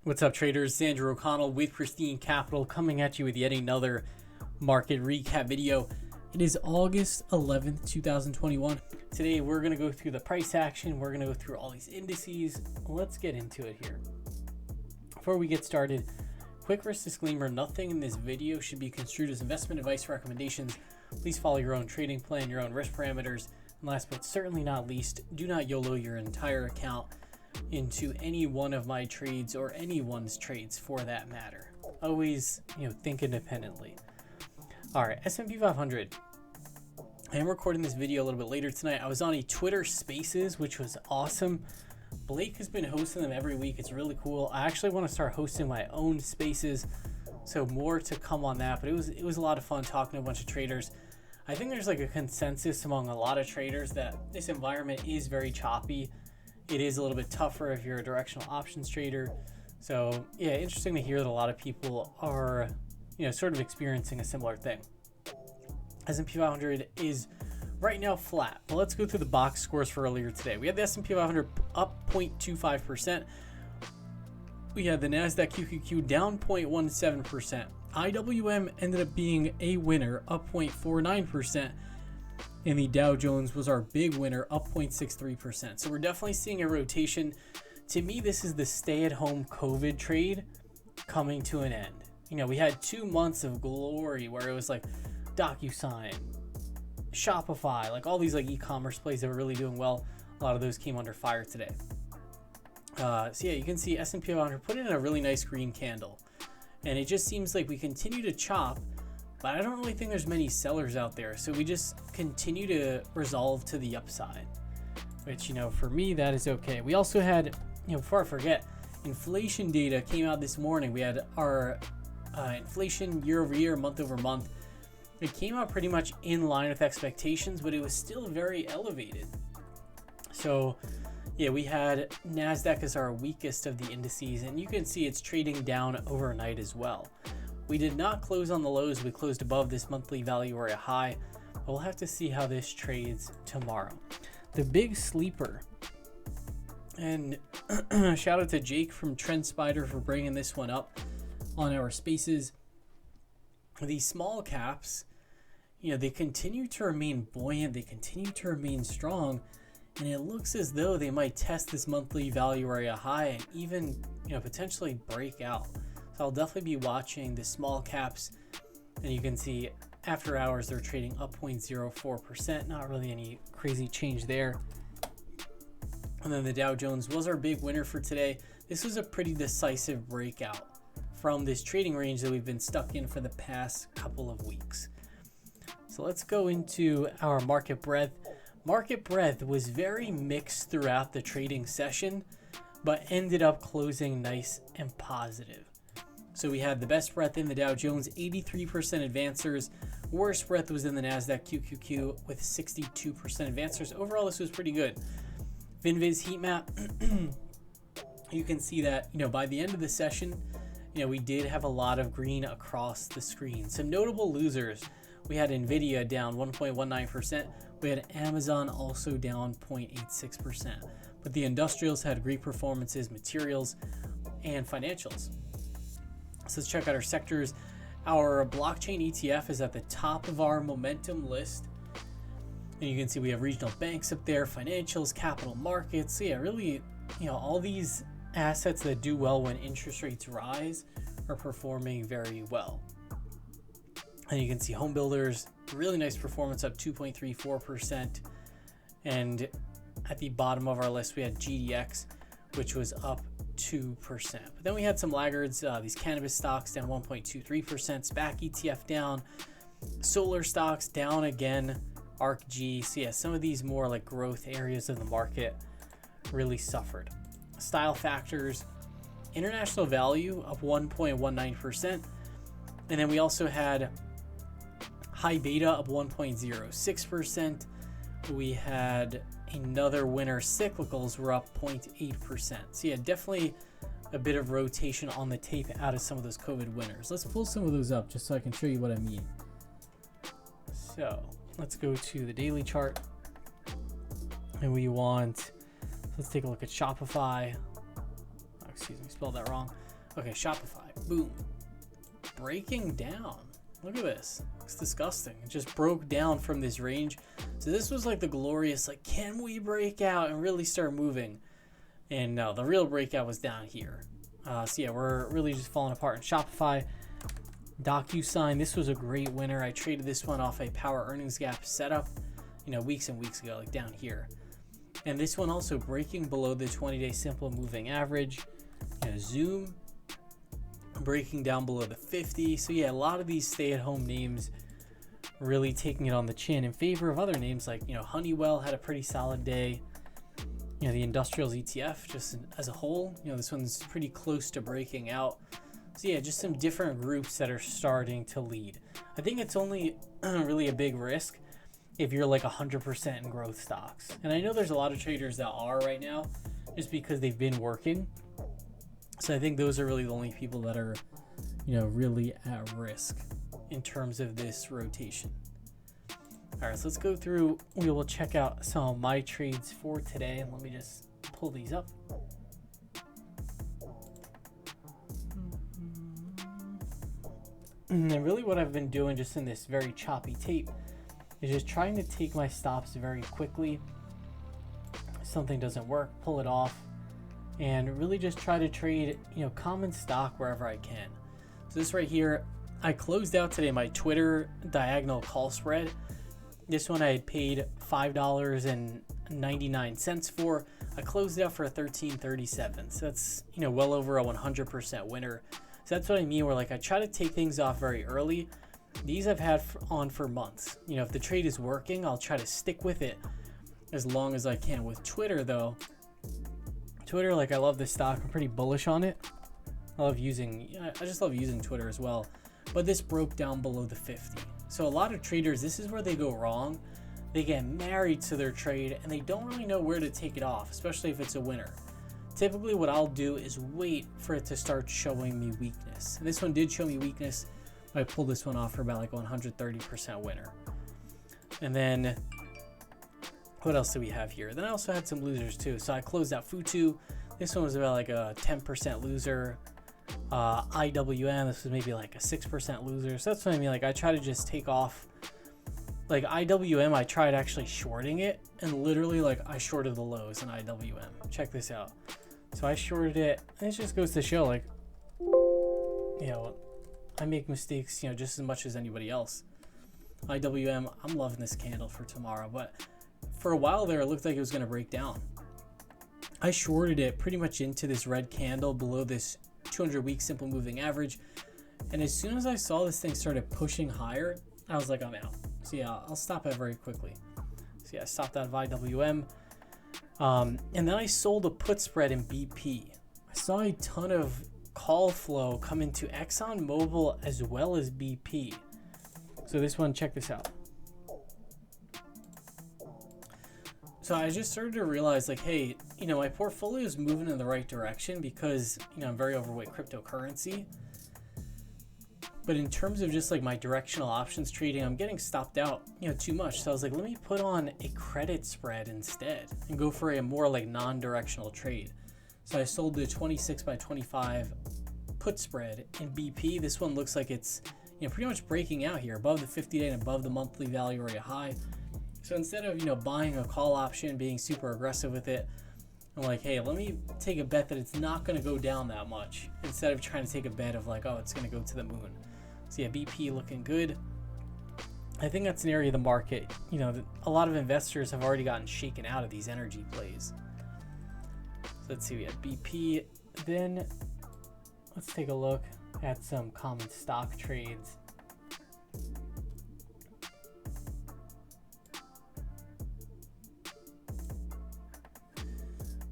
What's up, traders? Andrew O'Connell with Pristine Capital coming at you with yet another market recap video. It is August 11th, 2021. Today, we're going to go through the price action. We're going to go through all these indices. Let's get into it here. Before we get started, quick risk disclaimer, nothing in this video should be construed as investment advice or recommendations. Please follow your own trading plan, your own risk parameters. And last but certainly not least, do not YOLO your entire account into any one of my trades or anyone's trades for that matter. Always, think independently. All right, S&P 500. I am recording this video a little bit later tonight. I was on a Twitter Spaces, which was awesome. Blake has been hosting them every week. It's really cool. I actually want to start hosting my own Spaces, so more to come on that. But it was a lot of fun talking to a bunch of traders. I think there's like a consensus among a lot of traders that this environment is very choppy. It is a little bit tougher if you're a directional options trader. So yeah, interesting to hear that a lot of people are, sort of experiencing a similar thing. S&P 500 is right now flat. But let's go through the box scores for earlier today. We had the S&P 500 up 0.25%. We had the NASDAQ QQQ down 0.17%. IWM ended up being a winner, up 0.49%. And the Dow Jones was our big winner, up 0.63%. So we're definitely seeing a rotation. To me, this is the stay-at-home COVID trade coming to an end. We had 2 months of glory where it was like Docusign, Shopify, like all these like e-commerce plays that were really doing well. A lot of those came under fire today. So yeah, you can see S&P 500 put in a really nice green candle. And it just seems like we continue to chop, but I don't really think there's many sellers out there. So we just continue to resolve to the upside, which, for me, that is okay. We also had, before I forget, inflation data came out this morning. We had our inflation year over year, month over month. It came out pretty much in line with expectations, but it was still very elevated. So yeah, we had NASDAQ as our weakest of the indices, and you can see it's trading down overnight as well. We did not close on the lows. We closed above this monthly value area high, but we'll have to see how this trades tomorrow. The big sleeper, and shout out to Jake from TrendSpider for bringing this one up on our spaces. These small caps, they continue to remain buoyant. They continue to remain strong, and it looks as though they might test this monthly value area high and even, potentially break out. So I'll definitely be watching the small caps, and you can see after hours they're trading up 0.04%. Not really any crazy change there. And then the Dow Jones was our big winner for today. This was a pretty decisive breakout from this trading range that we've been stuck in for the past couple of weeks. So let's go into our market breadth. Market breadth was very mixed throughout the trading session, but ended up closing nice and positive. So we had the best breadth in the Dow Jones, 83% advancers. Worst breadth was in the NASDAQ QQQ with 62% advancers. Overall, this was pretty good. VinViz heat map, you can see that, by the end of the session, we did have a lot of green across the screen. Some notable losers. We had Nvidia down 1.19%. We had Amazon also down 0.86%. But the industrials had great performances, materials, and financials. So let's check out our sectors. Our blockchain ETF is at the top of our momentum list. And you can see we have regional banks up there, financials, capital markets. So yeah, really, all these assets that do well when interest rates rise are performing very well. And you can see home builders, really nice performance, up 2.34%. And at the bottom of our list, we had GDX, which was up 2%. But then we had some laggards, these cannabis stocks down 1.23%, SPAC ETF down, solar stocks down again, ARKG. So yeah, some of these more like growth areas of the market really suffered. Style factors, international value up 1.19%. And then we also had high beta up 1.06%. We had another winner, cyclicals were up 0.8%. So yeah, definitely a bit of rotation on the tape out of some of those COVID winners. Let's pull some of those up just so I can show you what I mean. So let's go to the daily chart. And let's take a look at Shopify. Oh, excuse me, spelled that wrong. Okay, Shopify, boom, breaking down. Look at this. It's disgusting. It just broke down from this range. So this was like the glorious, like, can we break out and really start moving? And no, the real breakout was down here. So yeah, we're really just falling apart in Shopify. Docusign, this was a great winner. I traded this one off a power earnings gap setup, weeks and weeks ago, like down here. And this one also breaking below the 20-day simple moving average. Zoom breaking down below the 50. So yeah, a lot of these stay-at-home names really taking it on the chin in favor of other names like, Honeywell had a pretty solid day. The industrials ETF just as a whole, this one's pretty close to breaking out. So yeah, just some different groups that are starting to lead. I think it's only really a big risk if you're like 100% in growth stocks. And I know there's a lot of traders that are right now just because they've been working. So I think those are really the only people that are, really at risk in terms of this rotation. All right, so let's go through. We will check out some of my trades for today. And let me just pull these up. And really what I've been doing just in this very choppy tape is just trying to take my stops very quickly. If something doesn't work, pull it off, and really just try to trade, common stock wherever I can. So this right here, I closed out today my Twitter diagonal call spread. This one I had paid $5.99 for. I closed it out for $13.37. So that's, well over a 100% winner. So that's what I mean, where like I try to take things off very early. These I've had on for months. If the trade is working, I'll try to stick with it as long as I can. With Twitter though, like I love this stock. I'm pretty bullish on it. I just love using Twitter as well. But this broke down below the 50. So a lot of traders, this is where they go wrong. They get married to their trade and they don't really know where to take it off, especially if it's a winner. Typically what I'll do is wait for it to start showing me weakness. And this one did show me weakness. I pulled this one off for about like 130% winner. And then what else do we have here? Then I also had some losers too. So I closed out Futu. This one was about like a 10% loser. IWM, this was maybe like a 6% loser. So that's what I mean. Like I try to just take off. Like IWM, I tried actually shorting it, and literally like I shorted the lows in IWM. Check this out. So I shorted it, and it just goes to show like, I make mistakes, just as much as anybody else. IWM, I'm loving this candle for tomorrow, but for a while there, it looked like it was going to break down. I shorted it pretty much into this red candle below this 200-week simple moving average. And as soon as I saw this thing started pushing higher, I was like, I'm out. So yeah, I'll stop it very quickly. So yeah, I stopped out of IWM. And then I sold a put spread in BP. I saw a ton of call flow come into ExxonMobil as well as BP. So this one, check this out. So I just started to realize like, hey, my portfolio is moving in the right direction because, I'm very overweight cryptocurrency. But in terms of just like my directional options trading, I'm getting stopped out, too much. So I was like, let me put on a credit spread instead and go for a more like non-directional trade. So I sold the 26 by 25 put spread in BP. This one looks like it's, pretty much breaking out here above the 50-day and above the monthly value area high. So instead of, buying a call option, being super aggressive with it, I'm like, hey, let me take a bet that it's not going to go down that much instead of trying to take a bet of like, oh, it's going to go to the moon. So yeah, BP looking good. I think that's an area of the market, a lot of investors have already gotten shaken out of these energy plays. So let's see, we have BP. Then let's take a look at some common stock trades.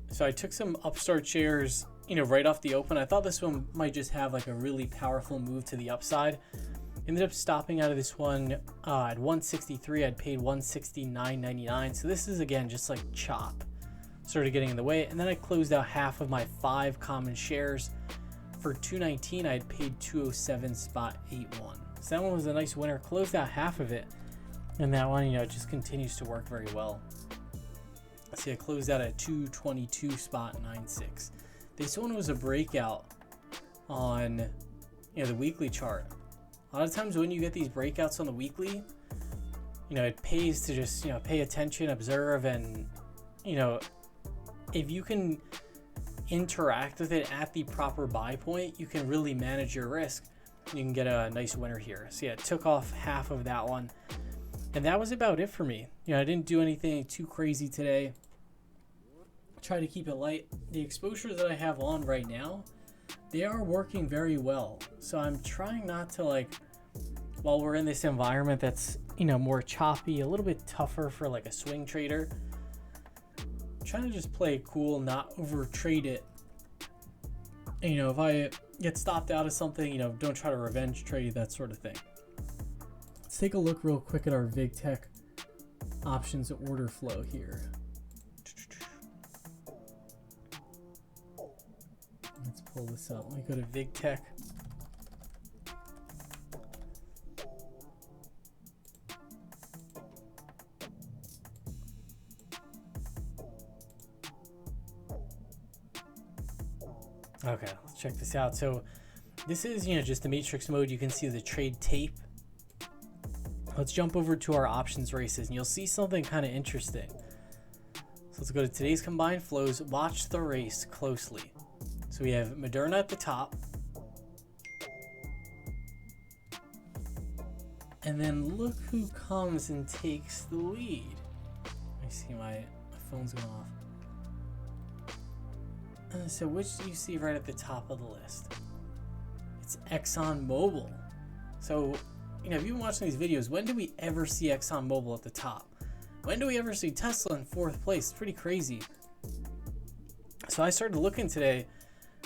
So I took some Upstart shares, right off the open. I thought this one might just have like a really powerful move to the upside. Ended up stopping out of this one at 163. I'd paid 169.99. So this is again just like chop, started getting in the way. And then I closed out half of my 5 common shares for 219. I had paid 207.81. So that one was a nice winner. Closed out half of it, and that one, just continues to work very well. See, I closed out at 222.96. This one was a breakout on, the weekly chart. A lot of times when you get these breakouts on the weekly, it pays to just, pay attention, observe, and, if you can interact with it at the proper buy point, you can really manage your risk. You can get a nice winner here. So yeah, it took off half of that one. And that was about it for me. I didn't do anything too crazy today. Try to keep it light. The exposures that I have on right now, they are working very well. So I'm trying not to, while we're in this environment that's, more choppy, a little bit tougher for a swing trader, trying to just play it cool, not over trade it. And, if I get stopped out of something, don't try to revenge trade, that sort of thing. Let's take a look real quick at our VigTech options order flow here. Let's pull this up. Let me go to VigTech. Okay, let's check this out. So this is, just the matrix mode. You can see the trade tape. Let's jump over to our options races and you'll see something kind of interesting. So let's go to today's combined flows. Watch the race closely. So we have Moderna at the top. And then look who comes and takes the lead. I see my phone's going off. So which do you see right at the top of the list? It's ExxonMobil. So, if you've been watching these videos, when do we ever see ExxonMobil at the top? When do we ever see Tesla in fourth place? It's pretty crazy. So I started looking today.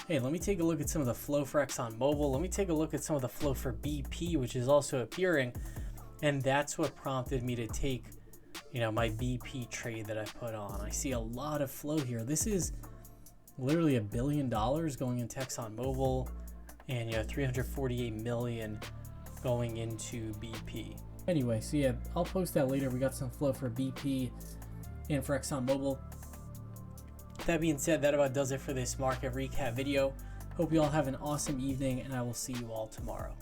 Hey, let me take a look at some of the flow for ExxonMobil. Let me take a look at some of the flow for BP, which is also appearing. And that's what prompted me to take, my BP trade that I put on. I see a lot of flow here. This is literally $1 billion going into ExxonMobil, and 348 million going into BP. Anyway, so yeah, I'll post that later. We got some flow for BP and for ExxonMobil. That being said, that about does it for this market recap video. Hope you all have an awesome evening, and I will see you all tomorrow.